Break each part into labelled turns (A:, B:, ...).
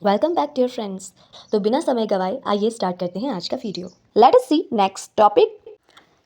A: Welcome back dear friends. तो बिना समय गवाए आइए स्टार्ट करते हैं आज का video. Let us see next topic.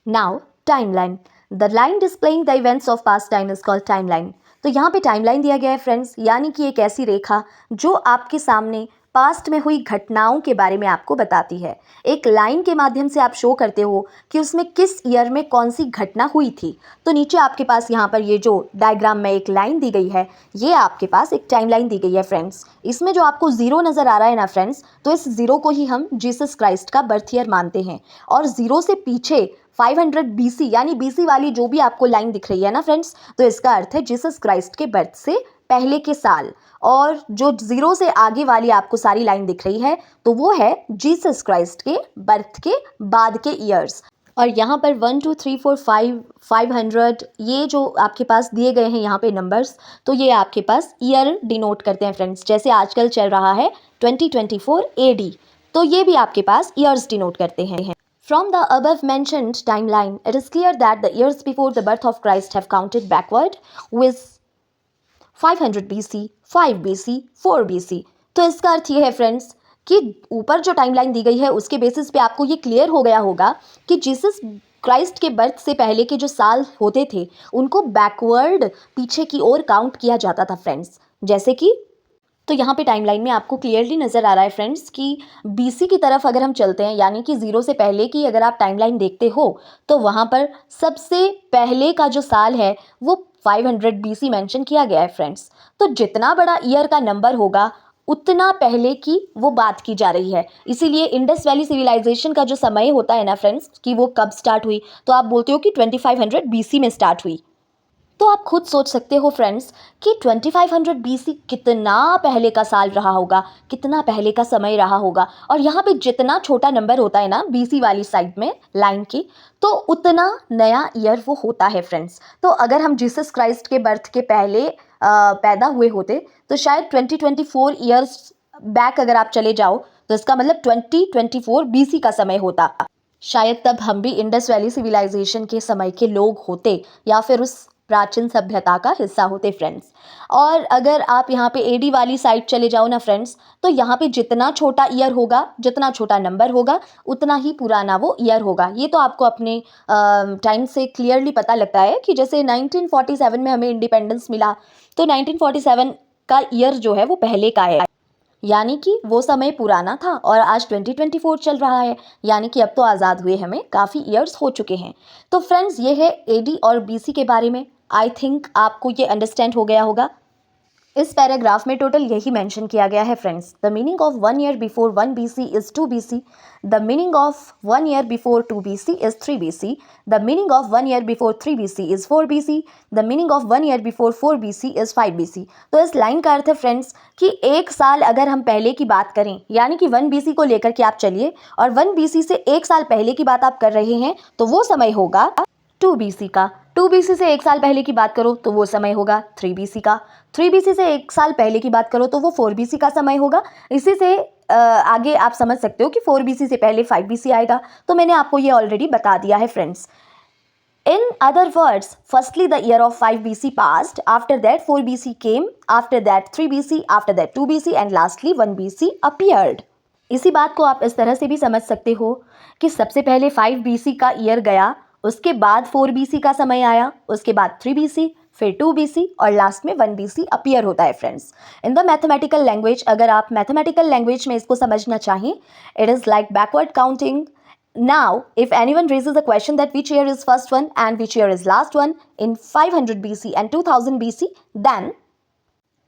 A: Now timeline. The line displaying the events of past time is called timeline. तो यहाँ पे टाइमलाइन दिया गया है फ्रेंड्स, यानी कि एक ऐसी रेखा जो आपके सामने पास्ट में हुई घटनाओं के बारे में आपको बताती है। एक लाइन के माध्यम से आप शो करते हो कि उसमें किस ईयर में कौन सी घटना हुई थी। तो नीचे आपके पास यहाँ पर ये जो डायग्राम में एक लाइन दी गई है, ये आपके पास एक टाइमलाइन दी गई है फ्रेंड्स। इसमें जो आपको ज़ीरो नज़र आ रहा है ना फ्रेंड्स, तो इस ज़ीरो को ही हम जीसस क्राइस्ट का बर्थ ईयर मानते हैं। और ज़ीरो से पीछे 500 बीसी यानी बीसी वाली जो भी आपको लाइन दिख रही है ना फ्रेंड्स, तो इसका अर्थ है जीसस क्राइस्ट के बर्थ से पहले के साल। और जो ज़ीरो से आगे वाली आपको सारी लाइन दिख रही है, तो वो है जीसस क्राइस्ट के बर्थ के बाद के ईयर्स। और यहाँ पर 1 2 3 4 5 500 ये जो आपके पास दिए गए हैं यहाँ पे नंबर्स, तो ये आपके पास ईयर डिनोट करते हैं फ्रेंड्स। जैसे आजकल चल रहा है 2024 AD, तो ये भी आपके पास ईयर्स डिनोट करते हैं। From the above mentioned timeline, it is clear that the years before the birth of Christ have counted backward with 500 BC, 5 BC, 4 BC। तो इसका अर्थ ये है फ्रेंड्स कि ऊपर जो टाइमलाइन दी गई है उसके बेसिस पे आपको ये क्लियर हो गया होगा कि जीसस क्राइस्ट के बर्थ से पहले के जो साल होते थे उनको बैकवर्ड पीछे की ओर काउंट किया जाता था फ्रेंड्स। जैसे कि तो यहाँ पे टाइमलाइन में आपको क्लियरली नज़र आ रहा है फ्रेंड्स कि बीसी की तरफ अगर हम चलते हैं, यानी कि ज़ीरो से पहले की अगर आप टाइमलाइन देखते हो, तो वहाँ पर सबसे पहले का जो साल है वो 500 बीसी मेंशन किया गया है फ्रेंड्स। तो जितना बड़ा ईयर का नंबर होगा उतना पहले की वो बात की जा रही है। इसीलिए इंडस वैली सिविलाइजेशन का जो समय होता है ना फ्रेंड्स कि वो कब स्टार्ट हुई, तो आप बोलते हो कि 2500 बीसी में स्टार्ट हुई। तो आप खुद सोच सकते हो फ्रेंड्स कि 2500 बीसी कितना पहले का साल रहा होगा, कितना पहले का समय रहा होगा। और यहाँ पे जितना छोटा नंबर होता है ना बीसी वाली साइड में लाइन की, तो उतना नया ईयर वो होता है फ्रेंड्स। तो अगर हम जीसस क्राइस्ट के बर्थ के पहले पैदा हुए होते, तो शायद 2024 ईयर्स बैक अगर आप चले जाओ, तो इसका मतलब 2024 बीसी का समय होता। शायद तब हम भी इंडस वैली सिविलाइजेशन के समय के लोग होते, या फिर उस प्राचीन सभ्यता का हिस्सा होते फ्रेंड्स। और अगर आप यहाँ पे एडी वाली साइड चले जाओ ना फ्रेंड्स, तो यहाँ पे जितना छोटा ईयर होगा, जितना छोटा नंबर होगा, उतना ही पुराना वो ईयर होगा। ये तो आपको अपने टाइम से क्लियरली पता लगता है कि जैसे 1947 में हमें इंडिपेंडेंस मिला, तो 1947 का ईयर जो है वो पहले का है, यानी कि वो समय पुराना था। और आज 2024 चल रहा है, यानी कि अब तो आज़ाद हुए हमें काफ़ी ईयर्स हो चुके हैं। तो फ्रेंड्स ये है एडी और बीसी के बारे में। आई थिंक आपको ये अंडरस्टैंड हो गया होगा। इस पैराग्राफ में टोटल यही मेंशन किया गया है friends. The meaning of 1 year before 1 BC is 2 BC। The meaning of 1 year before 2 BC is 3 BC। The meaning of 1 year before 3 BC is 4 BC। The meaning of 1 year before 4 BC is 5 BC। तो इस line का अर्थ है friends कि एक साल अगर हम पहले की बात करें, यानी कि 1 BC को लेकर के आप चलिए, और 1 BC से एक साल पहले की बात आप कर रहे हैं, तो वो समय होगा 2 BC का। 2 BC से एक साल पहले की बात करो तो वो समय होगा 3 BC का। 3 BC से एक साल पहले की बात करो तो वो 4 BC का समय होगा। इसी से आगे आप समझ सकते हो कि 4 BC से पहले 5 BC आएगा। तो मैंने आपको ये ऑलरेडी बता दिया है friends. In other words, firstly the year of 5 BC passed, after that 4 BC came, after that 3 BC, after that 2 BC and lastly 1 BC appeared। इसी बात को आप इस तरह से भी समझ सकते हो कि सबसे पहले 5 BC का ईयर गया, उसके बाद 4 BC का समय आया, उसके बाद 3 BC, फिर 2 BC और लास्ट में 1 BC अपीयर होता है friends. In the mathematical language, अगर आप मैथमेटिकल लैंग्वेज में इसको समझना चाहें, it is like backward counting. Now, if anyone raises a question that which year is first one and which year is last one in 500 BC and 2000 BC, then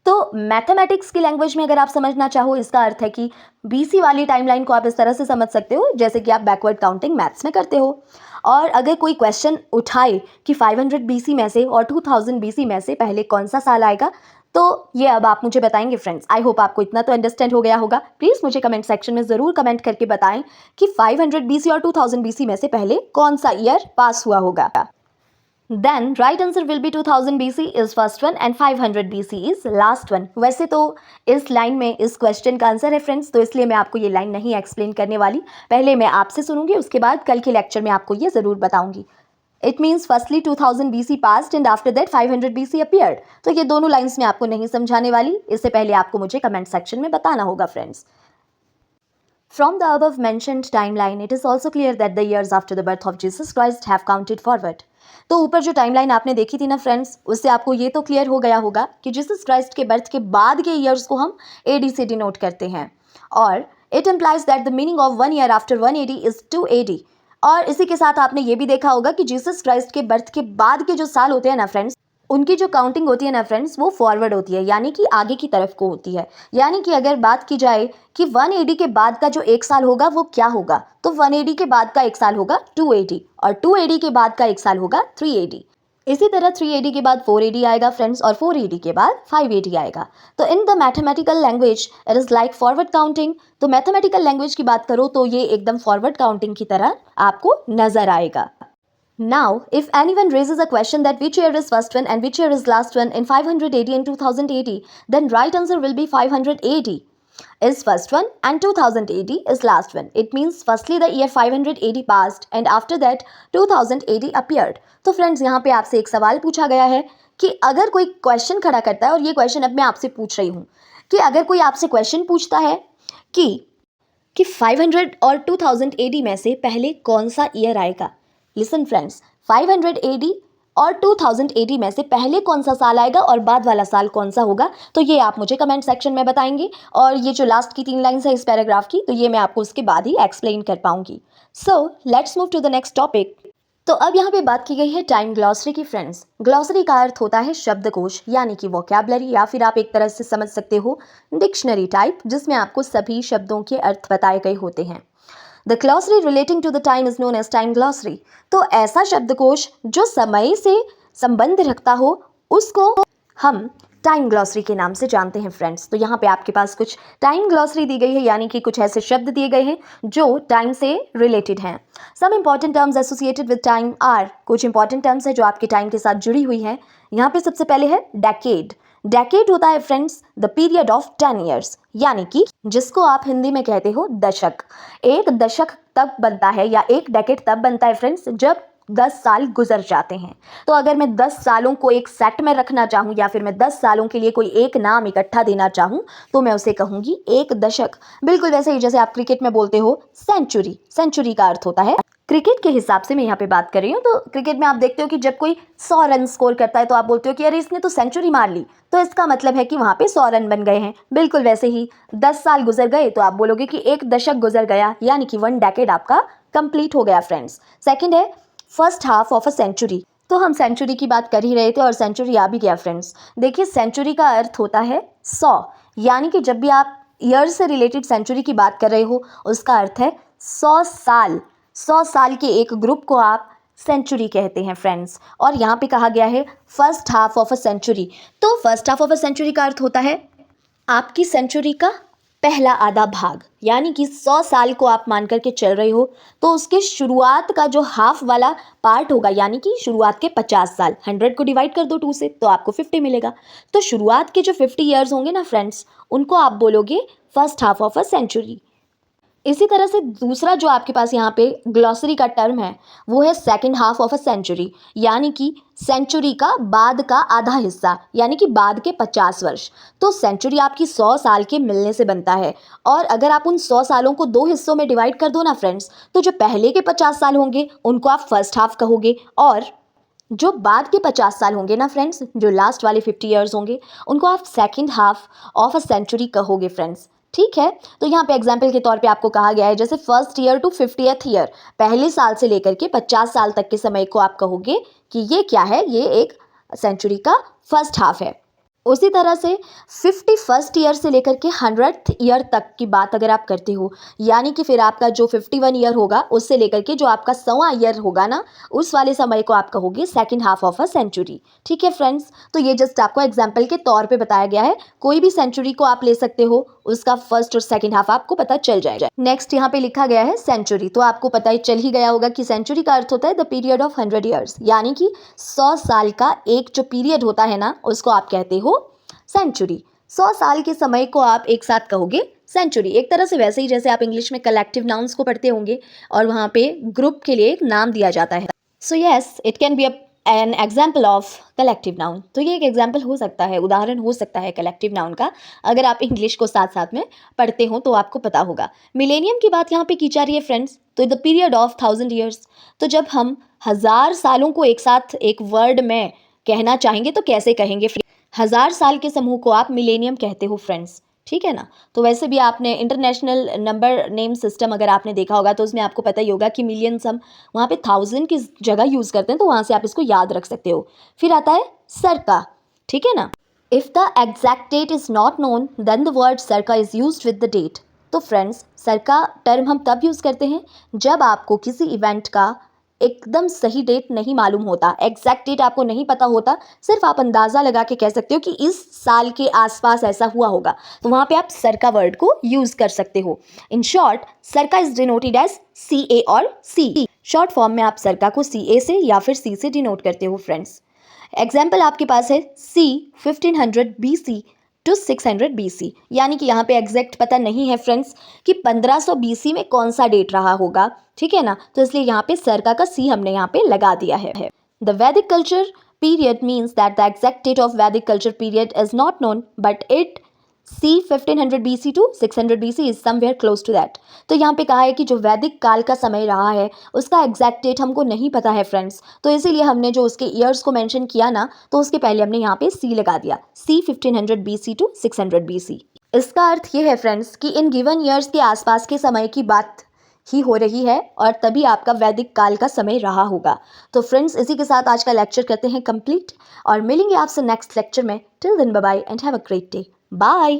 A: तो mathematics की language में अगर आप समझना चाहो, इसका अर्थ है कि बीसी वाली टाइमलाइन को आप इस तरह से समझ सकते हो जैसे कि आप बैकवर्ड काउंटिंग मैथ्स में करते हो। और अगर कोई क्वेश्चन उठाए कि 500 बीसी में से और 2000 बीसी में से पहले कौन सा साल आएगा, तो ये अब आप मुझे बताएंगे फ्रेंड्स। आई होप आपको इतना तो अंडरस्टैंड हो गया होगा। प्लीज़ मुझे कमेंट सेक्शन में ज़रूर कमेंट करके बताएं कि 500 बीसी और 2000 बीसी में से पहले कौन सा ईयर पास हुआ होगा। Then right answer will be 2000 BC is first one and 500 BC is last one। वैसे तो इस लाइन में इस क्वेश्चन का आंसर है फ्रेंड्स, तो इसलिए मैं आपको ये लाइन नहीं एक्सप्लेन करने वाली। पहले मैं आपसे सुनूंगी, उसके बाद कल के लेक्चर में आपको ये ज़रूर बताऊंगी। It means firstly 2000 BC past and after that 500 BC appeared. तो ये दोनों लाइन्स में आपको नहीं समझाने वाली, इससे पहले आपको मुझे कमेंट सेक्शन में बताना होगा friends. From the above mentioned timeline, it is also clear that the years after the birth of Jesus Christ have counted forward. तो ऊपर जो टाइमलाइन आपने देखी थी ना फ्रेंड्स, उससे आपको ये तो क्लियर हो गया होगा कि जीसस क्राइस्ट के बर्थ के बाद के ईयर्स को हम AD से डिनोट करते हैं, और it implies that the meaning of 1 year after 180 is 280। और इसी के साथ आपने ये भी देखा होगा कि जीसस क्राइस्ट के बर्थ के बाद के जो साल होते हैं ना फ्रेंड्स, उनकी जो काउंटिंग होती है ना फ्रेंड्स, वो फॉरवर्ड होती है, यानी कि आगे की तरफ को होती है। यानी कि अगर बात की जाए कि 180 के बाद का जो एक साल होगा वो क्या होगा, तो 180 के बाद का एक साल होगा 280, और 280 के बाद का एक साल होगा 380। इसी तरह 380 के बाद 480 आएगा फ्रेंड्स, और 480 के बाद 580 आएगा। तो in the mathematical language it is like forward counting. तो मैथमेटिकल लैंग्वेज की बात करो तो ये एकदम फॉरवर्ड काउंटिंग की तरह आपको नजर आएगा। Now, if anyone raises a question that which year is first one and which year is last one in 580 and 2080, then right answer will be 580 is first one and 2080 is last one. It means firstly the year 580 passed and after that 2080 appeared. तो friends यहाँ पे आपसे एक सवाल पूछा गया है कि अगर कोई क्वेश्चन खड़ा करता है, और ये क्वेश्चन अब मैं आपसे पूछ रही हूँ कि अगर कोई आपसे क्वेश्चन पूछता है कि 500 और 2080 में से पहले कौन सा ईयर आएगा। लिसन फ्रेंड्स, 580 और 2080 में से पहले कौन सा साल आएगा और बाद वाला साल कौन सा होगा, तो ये आप मुझे कमेंट सेक्शन में बताएंगे। और ये जो लास्ट की 3 लाइन्स है इस पैराग्राफ की, तो ये मैं आपको उसके बाद ही एक्सप्लेन कर पाऊंगी। So let's move to the next topic. तो अब यहाँ पे बात की गई है टाइम ग्लॉसरी की फ्रेंड्स। ग्लॉसरी का अर्थ होता है शब्दकोश, यानी कि वोकैबुलरी, या फिर आप एक तरह से समझ सकते हो डिक्शनरी टाइप, जिसमें आपको सभी शब्दों के अर्थ बताए गए होते हैं। The glossary relating to the time is known as time glossary. तो ऐसा शब्दकोश जो समय से संबंध रखता हो उसको हम टाइम ग्लॉसरी के नाम से जानते हैं फ्रेंड्स। तो यहाँ पे आपके पास कुछ टाइम ग्लॉसरी दी गई है, यानी कि कुछ ऐसे शब्द दिए गए हैं जो टाइम से रिलेटेड हैं। Some important terms associated with time are, कुछ इंपॉर्टेंट टर्म्स है जो आपके टाइम के साथ जुड़ी हुई है। यहाँ पे सबसे पहले है डेकेड। डेकेड होता है friends the period of 10 years, यानी कि जिसको आप हिंदी में कहते हो दशक। एक दशक तब बनता है, या एक डेकेड तब बनता है फ्रेंड्स जब 10 साल गुजर जाते हैं। तो अगर मैं 10 सालों को एक सेट में रखना चाहूँ, या फिर मैं 10 सालों के लिए कोई एक नाम इकट्ठा देना चाहूँ, तो मैं उसे कहूँगी एक दशक। बिल्कुल वैसे ही जैसे आप क्रिकेट में बोलते हो सेंचुरी। सेंचुरी का अर्थ होता है क्रिकेट के हिसाब से मैं यहाँ पे बात कर रही हूँ। तो क्रिकेट में आप देखते हो कि जब कोई 100 रन स्कोर करता है तो आप बोलते हो कि अरे इसने तो सेंचुरी मार ली, तो इसका मतलब है कि वहाँ पे 100 रन बन गए हैं। बिल्कुल वैसे ही 10 साल गुजर गए तो आप बोलोगे कि एक दशक गुजर गया, यानी कि 1 डेकेड आपका कंप्लीट हो गया फ्रेंड्स। सेकेंड है first half of a century. तो हम सेंचुरी की बात कर ही रहे थे और सेंचुरी आ भी गया फ्रेंड्स। देखिए सेंचुरी का अर्थ होता है 100, यानी कि जब भी आप ईयर से रिलेटेड सेंचुरी की बात कर रहे हो उसका अर्थ है 100 साल। 100 साल के एक ग्रुप को आप सेंचुरी कहते हैं फ्रेंड्स। और यहाँ पे कहा गया है first half of a century. तो first half of a century का अर्थ होता है आपकी सेंचुरी का पहला आधा भाग, यानी कि 100 साल को आप मान करके चल रहे हो तो उसके शुरुआत का जो हाफ वाला पार्ट होगा, यानी कि शुरुआत के 50 साल, 100 को डिवाइड कर दो 2 से तो आपको 50 मिलेगा। तो शुरुआत के जो 50 ईयर्स होंगे ना फ्रेंड्स, उनको आप बोलोगे first half of a century. इसी तरह से दूसरा जो आपके पास यहाँ पे ग्लॉसरी का टर्म है वो है second half of a century, यानी कि सेंचुरी का बाद का आधा हिस्सा, यानी कि बाद के 50 वर्ष। तो सेंचुरी आपकी 100 साल के मिलने से बनता है, और अगर आप उन 100 सालों को 2 हिस्सों में डिवाइड कर दो ना फ्रेंड्स, तो जो पहले के 50 साल होंगे उनको आप फर्स्ट हाफ कहोगे, और जो बाद के 50 साल होंगे ना फ्रेंड्स, जो लास्ट वाले 50 ईयर्स होंगे, उनको आप second half of a century कहोगे फ्रेंड्स। ठीक है, तो यहाँ पे एग्जाम्पल के तौर पे आपको कहा गया है जैसे first year to 50th year, पहले साल से लेकर के 50 साल तक के समय को आप कहोगे कि ये क्या है, ये एक सेंचुरी का फर्स्ट हाफ है। उसी तरह से 51st ईयर से लेकर के 100th ईयर तक की बात अगर आप करते हो, यानी कि फिर आपका जो 51 ईयर होगा उससे लेकर के जो आपका 100वां ईयर होगा ना, उस वाले समय को आप कहोगे second half of a century. ठीक है फ्रेंड्स, तो ये जस्ट आपको एग्जाम्पल के तौर पे बताया गया है। कोई भी सेंचुरी को आप ले सकते हो, उसका फर्स्ट और सेकंड हाफ आपको पता चल जाएगा। नेक्स्ट यहाँ पे लिखा गया है सेंचुरी। तो आपको पता ही चल ही गया होगा कि सेंचुरी का अर्थ होता है द पीरियड ऑफ 100 ईयर्स, यानी कि 100 साल का एक जो पीरियड होता है ना, उसको आप कहते हो सेंचुरी। 100 साल के समय को आप एक साथ कहोगे सेंचुरी। एक तरह से वैसे ही जैसे आप इंग्लिश में कलेक्टिव नाउन्स को पढ़ते होंगे और वहाँ पे ग्रुप के लिए एक नाम दिया जाता है। So yes it can be an example of collective noun. तो ये एक एग्जाम्पल हो सकता है, उदाहरण हो सकता है कलेक्टिव नाउन का। अगर आप इंग्लिश को साथ साथ में पढ़ते हो तो आपको पता होगा। मिलेनियम की बात यहाँ पे की जा रही है फ्रेंड्स, तो द पीरियड ऑफ 1000 ईयर्स। तो जब हम 1000 सालों को एक साथ एक वर्ड में कहना चाहेंगे तो कैसे कहेंगे? 1000 साल के समूह को आप मिलेनियम कहते हो फ्रेंड्स, ठीक है ना। तो वैसे भी आपने इंटरनेशनल नंबर नेम सिस्टम अगर आपने देखा होगा तो उसमें आपको पता ही होगा कि मिलियंस हम वहाँ पे 1000 की जगह यूज़ करते हैं, तो वहाँ से आप इसको याद रख सकते हो। फिर आता है सर्का, ठीक है ना। If the exact date is not known then the word circa is used with the date. तो फ्रेंड्स सर्का टर्म हम तब यूज़ करते हैं जब आपको किसी इवेंट का एकदम सही डेट नहीं मालूम होता, एग्जैक्ट डेट आपको नहीं पता होता, सिर्फ आप अंदाज़ा लगा के कह सकते हो कि इस साल के आसपास ऐसा हुआ होगा, तो वहाँ पे आप सर्का वर्ड को यूज़ कर सकते हो। In short circa is denoted as CA और C। शॉर्ट फॉर्म में आप सर्का को CA से या फिर C से डिनोट करते हो फ्रेंड्स। एग्जाम्पल आपके पास है C 1500 BC टू 600 BC, यानी कि यहाँ पे एग्जैक्ट पता नहीं है फ्रेंड्स कि 1500 BC में कौन सा डेट रहा होगा, ठीक है ना। तो इसलिए यहाँ पे सर्का का C हमने यहाँ पे लगा दिया है। The Vedic culture period means that the exact date of Vedic culture period is not known but it C 1500 BC to 600 BC is somewhere close to that. तो यहाँ पे कहा है कि जो वैदिक काल का समय रहा है उसका एग्जैक्ट डेट हमको नहीं पता है फ्रेंड्स, तो इसीलिए हमने जो उसके ईयर्स को मेंशन किया ना तो उसके पहले हमने यहाँ पे C लगा दिया, C 1500 BC टू 600 BC। इसका अर्थ ये है फ्रेंड्स कि इन गिवन ईयर्स के आसपास के समय की बात ही हो रही है और तभी आपका वैदिक काल का समय रहा होगा। तो फ्रेंड्स इसी के साथ आज का लेक्चर करते हैं कंप्लीट और मिलेंगे आपसे नेक्स्ट लेक्चर में। Till then bye bye and have a great day. Bye.